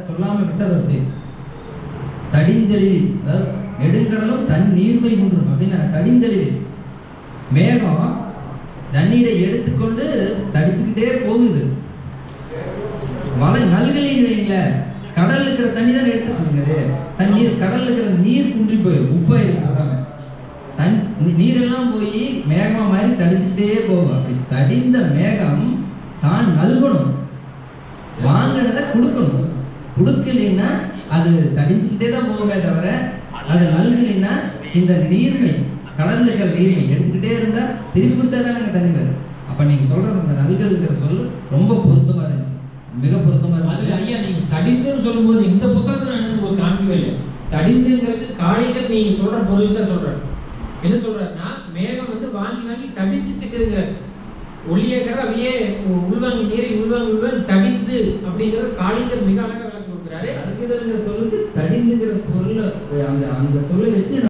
சொல்லாம விட்டது ஒரு செய்தி. தடிந்தெழில், அதாவது நெடுங்கடலும் தன் நீர்மை குன்றும் அப்படின்னா தடிந்தெழில் மேகம் தண்ணீரை எடுத்துக்கொண்டு தடிச்சுக்கிட்டே போகுது. மழை நல்களின்னு வைங்கள, கடல்ல இருக்கிற தண்ணி தான் எடுத்துக்குது. தண்ணீர் கடல்ல இருக்கிற நீர் குன்றி போயிடும், உப்பாயிருக்காம நீரெல்லாம் போய் மேகமா மாதிரி தடிச்சுக்கிட்டே போகும். அப்படி தடிந்த மேகம் தான் நல்கணும், வாங்கினதை கொடுக்கணும். கொடுக்கலைன்னா அது தடிச்சுக்கிட்டே தான் போகுமே தவிர அது நல்கலைன்னா இந்த நீர்மை, கடல்ல இருக்கிற நீர்மை எடுத்துக்கிட்டே இருந்தா திருப்பி கொடுத்தா தானே தண்ணி வரும். அப்ப நீங்க சொல்றது அந்த நல்கல் இருக்கிற சொல்லு ரொம்ப பொருத்தமா இருந்துச்சு, மிக பொருத்தமா இருந்துச்சு. ஐயா நீங்க தடிந்துன்னு சொல்லும்போது இந்த புத்தகத்தை நான் உங்களுக்கு காண்பிக்கவே இல்லை. தடிந்துங்கிறது காலையில் நீங்க சொல்ற பொருள் தான் சொல்றாரு. என்ன சொல்றாருன்னா மேகம் வந்து வாங்கி வாங்கி தடிச்சுட்டு இருக்குதுங்கிறார். ஒளியேக்கிற அப்படியே உள்வாங்கி நீரை உள்வாங்கி தடிந்து அப்படிங்கிறது காளிங்கர் மிக அழகாக விளக்கம் கொடுக்குறாரு. அதுக்குங்கிற சொல்லுக்கு தடிந்துங்கிற பொருள் அந்த சொல்லை வச்சு